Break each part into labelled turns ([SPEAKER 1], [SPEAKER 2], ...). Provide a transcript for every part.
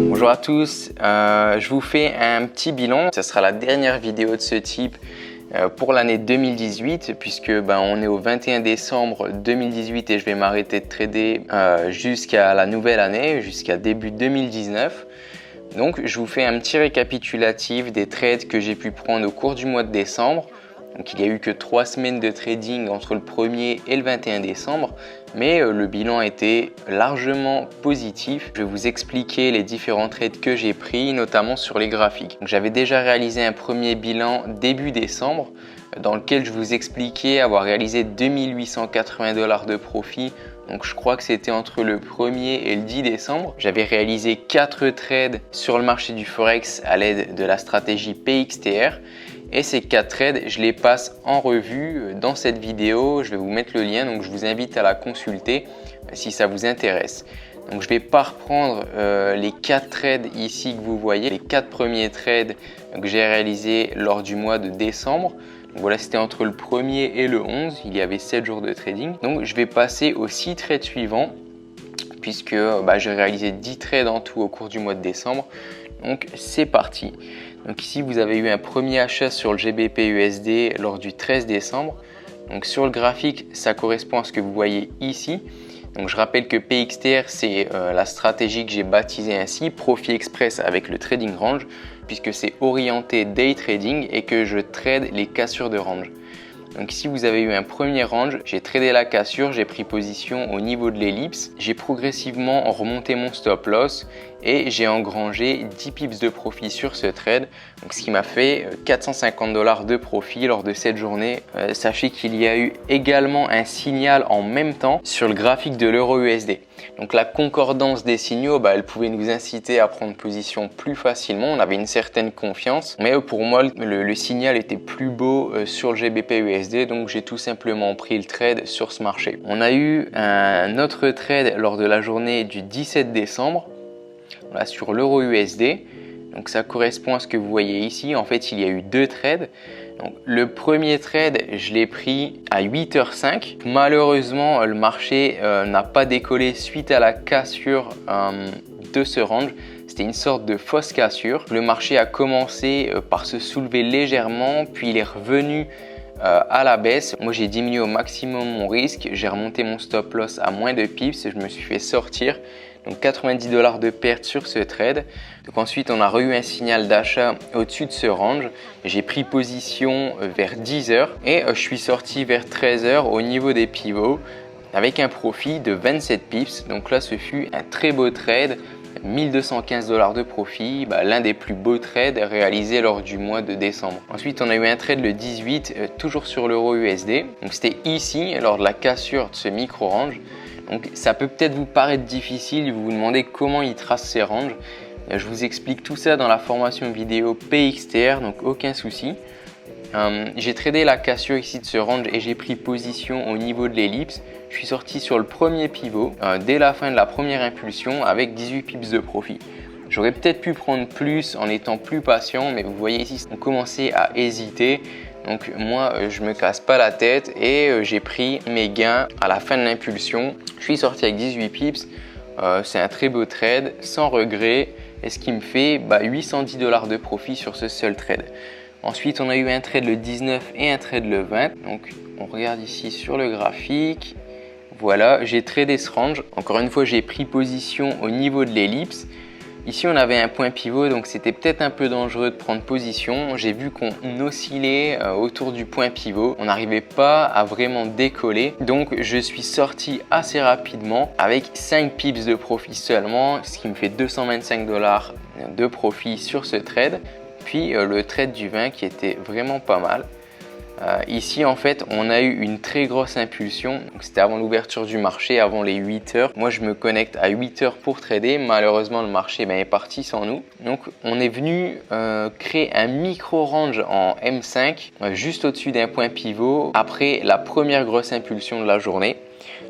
[SPEAKER 1] Bonjour à tous, je vous fais un petit bilan. Ce sera la dernière vidéo de ce type pour l'année 2018 puisque on est au 21 décembre 2018 et je vais m'arrêter de trader jusqu'à la nouvelle année, jusqu'à début 2019. Donc je vous fais un petit récapitulatif des trades que j'ai pu prendre au cours du mois de décembre. Donc il n'y a eu que 3 semaines de trading entre le 1er et le 21 décembre, mais le bilan était largement positif. Je vais vous expliquer les différents trades que j'ai pris, notamment sur les graphiques. J'avais déjà réalisé un premier bilan début décembre, dans lequel je vous expliquais avoir réalisé 2880 $ de profit. Donc je crois que c'était entre le 1er et le 10 décembre. J'avais réalisé 4 trades sur le marché du Forex à l'aide de la stratégie PXTR. Et ces 4 trades, je les passe en revue dans cette vidéo. Je vais vous mettre le lien, donc je vous invite à la consulter si ça vous intéresse. Donc je ne vais pas reprendre les 4 trades ici que vous voyez, les 4 premiers trades que j'ai réalisés lors du mois de décembre. Donc voilà, c'était entre le 1er et le 11, il y avait 7 jours de trading. Donc je vais passer aux 6 trades suivants puisque j'ai réalisé 10 trades en tout au cours du mois de décembre. Donc c'est parti. Donc ici vous avez eu un premier achat sur le GBP USD lors du 13 décembre. Donc sur le graphique, ça correspond à ce que vous voyez ici. Donc je rappelle que PXTR, c'est la stratégie que j'ai baptisée ainsi, Profit Express avec le trading range, puisque c'est orienté day trading et que je trade les cassures de range. Donc ici vous avez eu un premier range, j'ai tradé la cassure, j'ai pris position au niveau de l'ellipse, j'ai progressivement remonté mon stop loss et j'ai engrangé 10 pips de profit sur ce trade, donc ce qui m'a fait 450 $ de profit lors de cette journée. Sachez qu'il y a eu également un signal en même temps sur le graphique de l'euro USD. Donc la concordance des signaux, elle pouvait nous inciter à prendre position plus facilement, on avait une certaine confiance. Mais pour moi, le signal était plus beau sur le GBP USD, donc j'ai tout simplement pris le trade sur ce marché. On a eu un autre trade lors de la journée du 17 décembre, voilà, sur l'euro USD. Donc ça correspond à ce que vous voyez ici. En fait, il y a eu 2 trades. Donc, le premier trade, je l'ai pris à 8h05. Malheureusement, le marché n'a pas décollé suite à la cassure de ce range. C'était une sorte de fausse cassure. Le marché a commencé par se soulever légèrement, puis il est revenu à la baisse. Moi, j'ai diminué au maximum mon risque. J'ai remonté mon stop loss à moins de pips et je me suis fait sortir. Donc 90 $ de perte sur ce trade. Donc ensuite, on a eu un signal d'achat au-dessus de ce range. J'ai pris position vers 10h et je suis sorti vers 13h au niveau des pivots avec un profit de 27 pips. Donc là, ce fut un très beau trade. 1215 $ de profit, l'un des plus beaux trades réalisés lors du mois de décembre. Ensuite, on a eu un trade le 18, toujours sur l'euro USD. Donc c'était ici, lors de la cassure de ce micro-range. Donc ça peut peut-être vous paraître difficile, vous vous demandez comment il trace ces ranges. Je vous explique tout ça dans la formation vidéo PXTR, donc aucun souci. J'ai tradé la cassure ici de ce range et j'ai pris position au niveau de l'ellipse. Je suis sorti sur le premier pivot dès la fin de la première impulsion avec 18 pips de profit. J'aurais peut-être pu prendre plus en étant plus patient, mais vous voyez ici, on commençait à hésiter. Donc moi, je me casse pas la tête et j'ai pris mes gains à la fin de l'impulsion. Je suis sorti avec 18 pips. C'est un très beau trade, sans regret. Et ce qui me fait 810 $ de profit sur ce seul trade. Ensuite, on a eu un trade le 19 et un trade le 20. Donc, on regarde ici sur le graphique. Voilà, j'ai tradé ce range. Encore une fois, j'ai pris position au niveau de l'ellipse. Ici, on avait un point pivot, donc c'était peut-être un peu dangereux de prendre position. J'ai vu qu'on oscillait autour du point pivot. On n'arrivait pas à vraiment décoller. Donc, je suis sorti assez rapidement avec 5 pips de profit seulement, ce qui me fait 225 $ de profit sur ce trade. Puis le trade du 20 qui était vraiment pas mal. Ici en fait on a eu une très grosse impulsion, c'était avant l'ouverture du marché, avant les 8h. Moi je me connecte à 8h pour trader, malheureusement le marché est parti sans nous. Donc on est venu créer un micro range en M5 juste au-dessus d'un point pivot après la première grosse impulsion de la journée.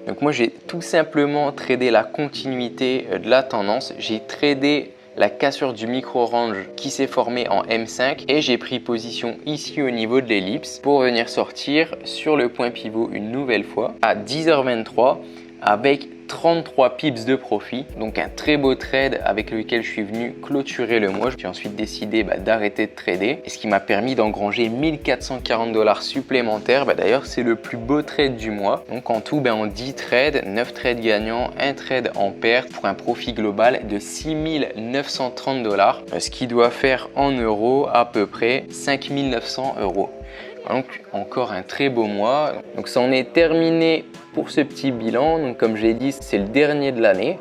[SPEAKER 1] Donc moi j'ai tout simplement tradé la continuité de la tendance, j'ai tradé la cassure du micro range qui s'est formée en M5 et j'ai pris position ici au niveau de l'ellipse pour venir sortir sur le point pivot une nouvelle fois à 10h23 avec 33 pips de profit, donc un très beau trade avec lequel je suis venu clôturer le mois. J'ai ensuite décidé d'arrêter de trader, et ce qui m'a permis d'engranger 1440 $ supplémentaires. D'ailleurs, c'est le plus beau trade du mois. Donc en tout, en 10 trades, 9 trades gagnants, 1 trade en perte pour un profit global de 6930 $, ce qui doit faire en euros à peu près 5900 €. Donc encore un très beau mois. Donc ça en est terminé pour ce petit bilan. Donc comme j'ai dit, c'est le dernier de l'année.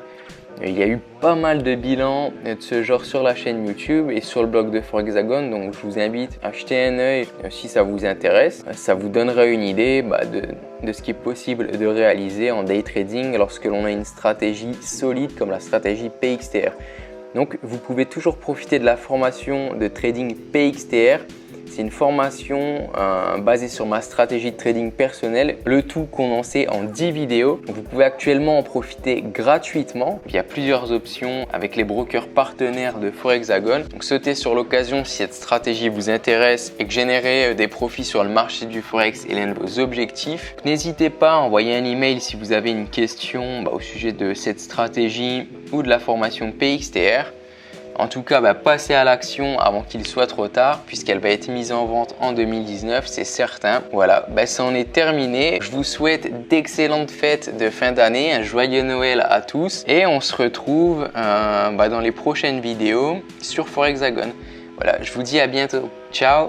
[SPEAKER 1] Il y a eu pas mal de bilans de ce genre sur la chaîne YouTube et sur le blog de Forexagon. Donc je vous invite à jeter un œil si ça vous intéresse. Ça vous donnera une idée de ce qui est possible de réaliser en day trading lorsque l'on a une stratégie solide comme la stratégie PXTR. Donc vous pouvez toujours profiter de la formation de trading PXTR. C'est une formation basée sur ma stratégie de trading personnelle, le tout condensé en 10 vidéos. Donc, vous pouvez actuellement en profiter gratuitement. Il y a plusieurs options avec les brokers partenaires de Forexagon. Donc sautez sur l'occasion si cette stratégie vous intéresse et que générer des profits sur le marché du Forex est l'un de vos objectifs. N'hésitez pas à envoyer un email si vous avez une question au sujet de cette stratégie ou de la formation PXTR. En tout cas, passez à l'action avant qu'il soit trop tard puisqu'elle va être mise en vente en 2019, c'est certain. Voilà, ça en est terminé. Je vous souhaite d'excellentes fêtes de fin d'année, un joyeux Noël à tous et on se retrouve dans les prochaines vidéos sur Forexagon. Voilà, je vous dis à bientôt. Ciao!